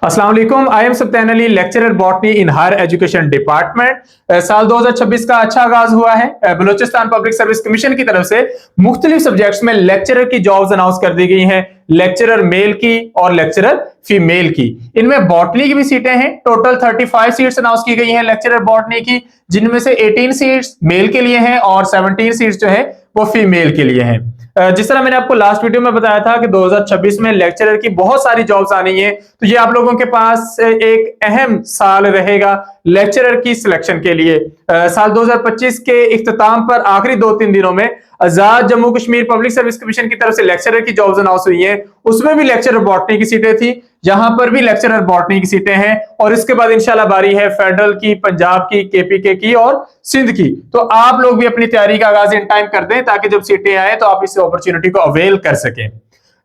अस्सलाम वालेकुम। I am Sabtan Ali, lecturer botany in higher education department. साल 2026 का अच्छा आगाज हुआ है। बलूचिस्तान पब्लिक सर्विस कमीशन की तरफ से मुख्तलिफ सब्जेक्ट्स में लेक्चरर की जॉब्स अनाउंस कर दी गई हैं, लेक्चरर मेल की और लेक्चरर फीमेल की। इनमें बॉटनी की भी सीटें हैं। टोटल 35 सीट्स अनाउंस की गई हैं लेक्चरर बॉटनी की, जिनमें से 18 सीट्स मेल के लिए हैं और 17 सीट्स जो है वो फीमेल के लिए हैं। जिस तरह मैंने आपको लास्ट वीडियो में बताया था कि 2026 में लेक्चरर की बहुत सारी जॉब्स आनी है, तो ये आप लोगों के पास एक अहम साल रहेगा लेक्चरर की सिलेक्शन के लिए। साल 2025 के इख्तिताम पर आखिरी 2-3 दिनों में Azad Jammu Kashmir public service commission की तरफ से लेक्चरर की जॉब्स अनाउंस हुई हैं। उसमें भी लेक्चरर बॉटनी की सीटें थी, यहां पर भी लेक्चरर बॉटनी की सीटें हैं और इसके बाद इंशाल्लाह बारी है फेडरल की, पंजाब की, केपीके की और सिंध की। तो आप लोग भी अपनी तैयारी का आगाज इन टाइम कर दें ताकि जब सीटें आए तो आप इस अपॉर्चुनिटी को अवेल कर सकें।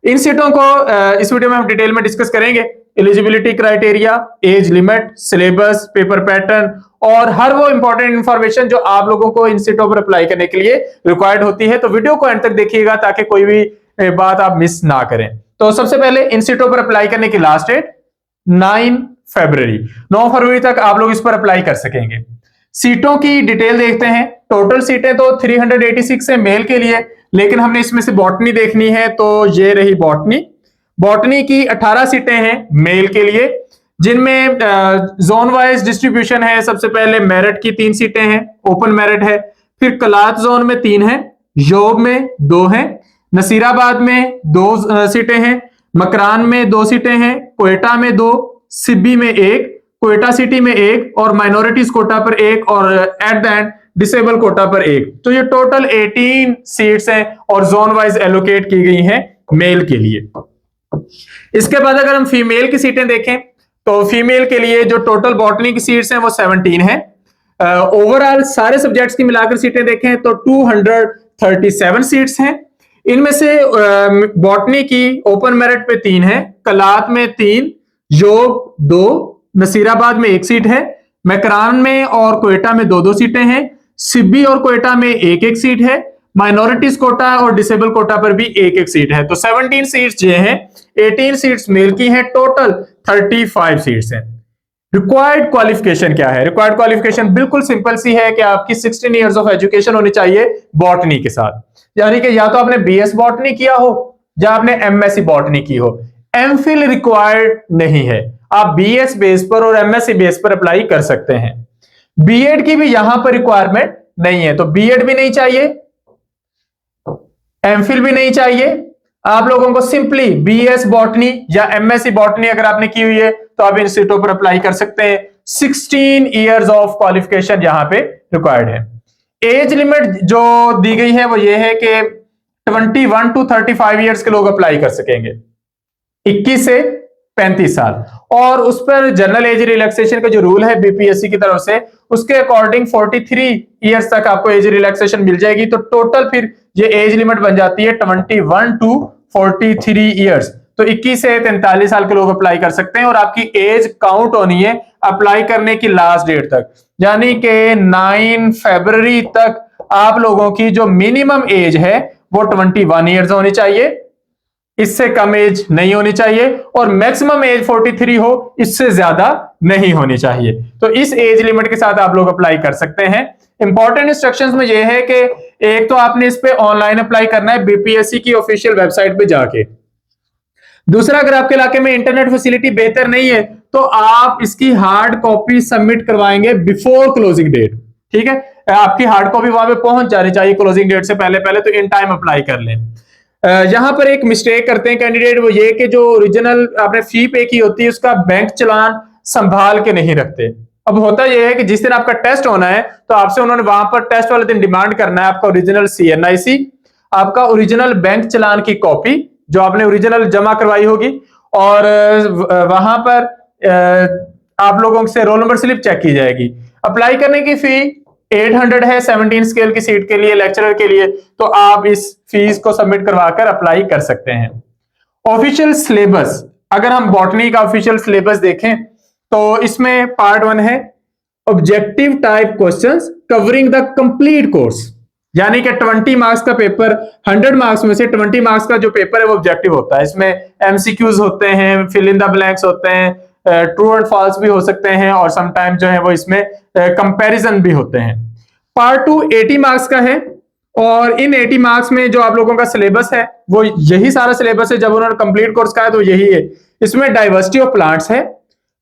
इन सीटों को इस वीडियो में हम डिटेल में डिस्कस करेंगे। Eligibility criteria, age limit, syllabus, paper pattern और हर वो इंपॉर्टेंट इंफॉर्मेशन जो आप लोगों को इन सीटों पर अप्लाई करने के लिए रिक्वायर्ड होती है। तो वीडियो को एंड तक देखिएगा ताकि कोई भी बात आप मिस ना करें। तो सबसे पहले इन सीटों पर अप्लाई करने की लास्ट डेट 9 फरवरी 9 फरवरी तक आप लोग इस पर अप्लाई कर सकेंगे। सीटों की डिटेल देखते हैं। टोटल सीटें तो 386 है मेल के लिए, लेकिन हमने इसमें से बॉटनी देखनी है तो ये रही बॉटनी। बॉटनी की 18 सीटें हैं मेल के लिए, जिनमें जोन वाइज डिस्ट्रीब्यूशन है। सबसे पहले मेरिट की 3 सीटें हैं, ओपन मेरिट है। फिर कलात जोन में 3 है, योब में 2 हैं, नसीराबाद में 2 सीटें हैं, मकरान में 2 सीटें हैं, क्वेटा में 2, सिब्बी में 1, क्वेटा सिटी में 1 और माइनॉरिटीज कोटा पर 1 और at the end disable quota पर 1। तो ये टोटल 18 सीट्स हैं और जोन वाइज एलोकेट की गई हैं मेल के लिए। इसके बाद अगर हम फीमेल की सीटें देखें तो फीमेल के लिए जो टोटल बॉटनी की सीट्स हैं वो 17 हैं। ओवरऑल सारे सब्जेक्ट्स की मिलाकर सीटें देखें तो 237 सीट्स हैं। इनमें से बॉटनी की ओपन मेरिट पे 3 है, कलात में 3, योग 2, नसीराबाद में 1 सीट है, मकरान में और क्वेटा में 2-2 सीटें हैं, सिब्बी और क्वेटा में 1-1 सीट है, माइनॉरिटीज कोटा और डिसेबल कोटा पर भी 1-1 सीट है। तो 17 सीट्स ये हैं, 18 सीट्स मेल की हैं, टोटल 35 सीट्स हैं। रिक्वायर्ड क्वालिफिकेशन क्या है? रिक्वायर्ड क्वालिफिकेशन बिल्कुल सिंपल सी है कि आपकी 16 इयर्स ऑफ एजुकेशन होनी चाहिए बॉटनी के साथ, यानी कि या तो आपने बीएस बॉटनी किया हो या आपने एमएससी बॉटनी की हो। एमफिल रिक्वायर्ड नहीं है, आप बीएस बेस पर और एमएससी बेस पर अप्लाई कर सकते हैं। बीएड की भी यहां पर रिक्वायरमेंट नहीं है, तो बीएड भी नहीं चाहिए, एमफिल भी नहीं चाहिए। आप लोगों को सिंपली बीएस बॉटनी या एमएससी बॉटनी अगर आपने की हुई है तो आप इन सीटों पर अप्लाई कर सकते हैं। 16 इयर्स ऑफ क्वालिफिकेशन यहां पे रिक्वायर्ड है। एज लिमिट जो दी गई है वो ये है कि 21 to 35 इयर्स के लोग अप्लाई कर सकेंगे, 21 से 35 साल। और उस पर जनरल एज रिलैक्सेशन का जो रूल है बीपीएससी की तरफ से, उसके अकॉर्डिंग 43 इयर्स तक आपको एज रिलैक्सेशन मिल जाएगी। तो टोटल फिर ये एज लिमिट बन जाती है 21 to 43 इयर्स। तो 21 से 43 साल के लोग अप्लाई कर सकते हैं और आपकी एज काउंट होनी है अप्लाई करने की लास्ट डेट तक, यानी कि 9 फरवरी तक आप लोगों की जो मिनिमम एज है वो 21 इयर्स होनी चाहिए, इससे कम एज नहीं होनी चाहिए, और मैक्सिमम एज 43 हो, इससे ज्यादा नहीं होनी चाहिए। तो इस एज लिमिट के साथ आप लोग अप्लाई कर सकते हैं। इंपॉर्टेंट इंस्ट्रक्शंस में यह है कि एक तो आपने इस पे ऑनलाइन अप्लाई करना है बीपीएससी की ऑफिशियल वेबसाइट पे जाके। दूसरा, अगर आपके इलाके में इंटरनेट फैसिलिटी बेहतर नहीं है तो आप इसकी हार्ड कॉपी सबमिट करवाएंगे बिफोर क्लोजिंग डेट। ठीक है, आपकी हार्ड कॉपी वहां पे पहुंच जानी चाहिए क्लोजिंग डेट से पहले पहले, तो इन टाइम अप्लाई कर लें। यहां पर एक मिस्टेक करते हैं कैंडिडेट, वो ये कि जो ओरिजिनल आपने फी पे की होती है उसका बैंक चलान संभाल के नहीं रखते। अब होता यह है कि जिस दिन आपका टेस्ट होना है तो आपसे उन्होंने वहां पर टेस्ट वाले दिन डिमांड करना है आपका ओरिजिनल CNIC, आपका ओरिजिनल बैंक चलान की कॉपी जो आपने ओरिजिनल जमा करवाई होगी, और वहां पर आप लोगों से रोल नंबर स्लिप चेक की जाएगी। अप्लाई करने की फी 800 है 17 स्केल की सीट के लिए, लेक्चरर के लिए, तो आप इस फीस को सबमिट करवाकर अप्लाई कर सकते हैं। ऑफिशियल सिलेबस, अगर हम बॉटनी का ऑफिशियल सिलेबस देखें तो इसमें पार्ट 1 है objective type questions covering the complete course, यानी कि 20 मार्क्स का पेपर, 100 मार्क्स में से 20 मार्क्स का जो पेपर है वो ऑब्जेक्टिव होता है। इसमें एमसीक्यूज होते हैं, फिल इन द ब्लैंक्स होते हैं, ट्रू एंड फॉल्स भी हो सकते हैं और समटाइम जो है वो इसमें कंपैरिजन भी होते हैं। पार्ट 2 80 मार्क्स का है और इन 80 मार्क्स में जो आप लोगों का सिलेबस है वो यही सारा सिलेबस है, जब उन्होंने कंप्लीट कोर्स का है तो यही है। इसमें डाइवर्सिटी ऑफ प्लांट्स है,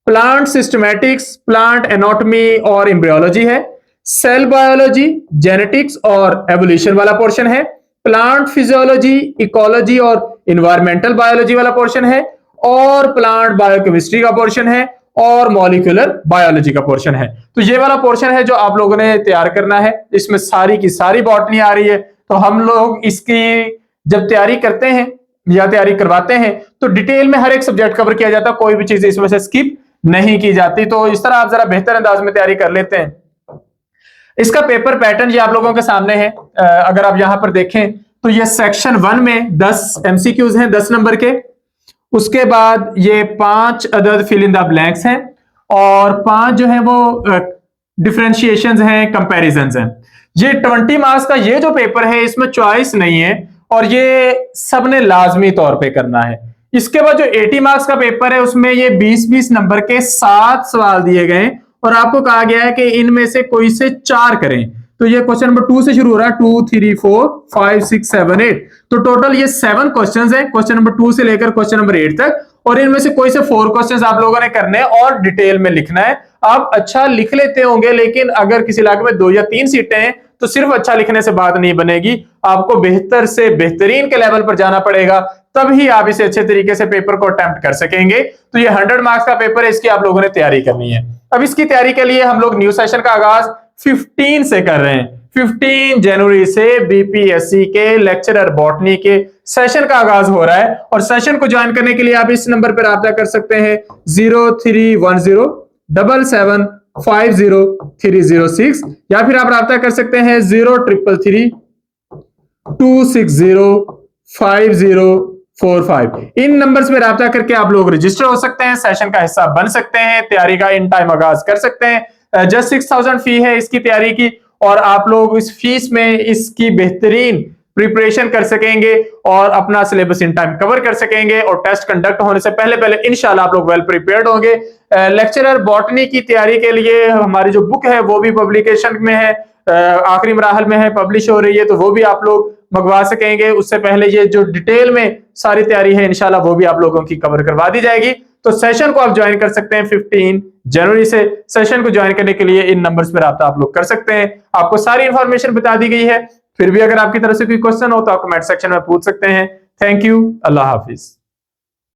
प्लांट सिस्टमैटिक्स, प्लांट एनाटॉमी और एम्ब्रियोलॉजी है, सेल बायोलॉजी, जेनेटिक्स और एवोल्यूशन वाला पोर्शन है, प्लांट फिजियोलॉजी, इकोलॉजी और इन्वायरमेंटल बायोलॉजी वाला पोर्शन है, और प्लांट बायोकेमिस्ट्री का पोर्शन है और मॉलिक्यूलर बायोलॉजी का पोर्शन है। तो ये वाला पोर्शन है जो आप लोगों ने तैयार करना है। इसमें सारी की सारी बॉटनी आ रही है। तो हम लोग इसकी जब तैयारी करते हैं या तैयारी करवाते हैं तो डिटेल में हर एक सब्जेक्ट कवर किया जाता है, कोई भी चीज इसमें से स्किप नहीं की जाती। तो इस तरह आप जरा बेहतर अंदाज में तैयारी कर लेते हैं। इसका पेपर पैटर्न ये आप लोगों के सामने है। अगर आप यहां पर देखें तो ये सेक्शन 1 में 10 एमसीक्यूज हैं 10 नंबर के। उसके बाद ये 5 अदद फिल इन द ब्लैंक्स हैं और 5 जो है वो डिफरेंशिएशंस हैं, कंपैरिजंस हैं। ये 20 मार्क्स का ये जो पेपर है इसमें चॉइस नहीं है और ये सबने लाजमी तौर पे करना है। इसके बाद जो 80 मार्क्स का पेपर है उसमें ये 20-20 नंबर के 7 सवाल दिए गए और आपको कहा गया है कि इनमें से कोई से 4 करें। तो ये क्वेश्चन नंबर 2 से शुरू हो रहा है, 2 3 4 5 6 7 8। तो टोटल ये 7 क्वेश्चंस हैं, क्वेश्चन नंबर 2 से लेकर क्वेश्चन नंबर 8 तक, और इनमें से कोई से 4 क्वेश्चंस आप लोगों ने करने हैं और डिटेल में लिखना है। आप अच्छा लिख लेते होंगे, लेकिन अगर किसी इलाके में 2 या 3 सीटें हैं तो सिर्फ अच्छा लिखने से बात नहीं बनेगी, आपको बेहतर से बेहतरीन के लेवल पर जाना पड़ेगा, तभी आप इसे अच्छे तरीके से पेपर को अटेम्प्ट कर सकेंगे। तो ये 100 मार्क्स का पेपर है, इसकी आप लोगों ने तैयारी करनी है। अब इसकी तैयारी के लिए हम लोग न्यू सेशन का आगाज 15 से कर रहे हैं। 15 जनवरी से बीपीएससी के लेक्चरर बॉटनी के सेशन का आगाज हो रहा है और सेशन को ज्वाइन करने के लिए आप इस नंबर पर राब्ता कर सकते हैं 031077503006 या फिर आप राब्ता कर सकते हैं 0332605045। इन नंबर्स में राब्ता करके आप लोग रजिस्टर हो सकते हैं, सेशन का हिस्सा बन सकते हैं, तैयारी का इन टाइम आगाज कर सकते हैं। जस्ट 6000 फी है इसकी तैयारी की और आप लोग इस फीस में इसकी बेहतरीन प्रिपरेशन कर सकेंगे और अपना सिलेबस इन टाइम कवर कर सकेंगे और टेस्ट कंडक्ट होने से पहले इंशाल्लाह आप लोग वेल प्रिपेयर्ड होंगे। लेक्चरर बॉटनी की तैयारी के लिए हमारी जो बुक है वो भी पब्लिकेशन में है, आखिरी मराहल में है, पब्लिश हो रही है, तो वो भी आप लोग मंगवा सकेंगे। उससे पहले ये जो डिटेल में सारी तैयारी है इंशाल्लाह वो भी आप लोगों की कवर करवा दी जाएगी। तो सेशन को आप ज्वाइन कर सकते हैं 15 जनवरी से। सेशन को ज्वाइन करने के लिए इन नंबर्स पर आप लोग कर सकते हैं। आपको सारी इंफॉर्मेशन बता दी गई है। फिर भी अगर आपकी तरफ से कोई क्वेश्चन हो तो आप कमेंट सेक्शन में पूछ सकते हैं। Thank you, Allah Hafiz.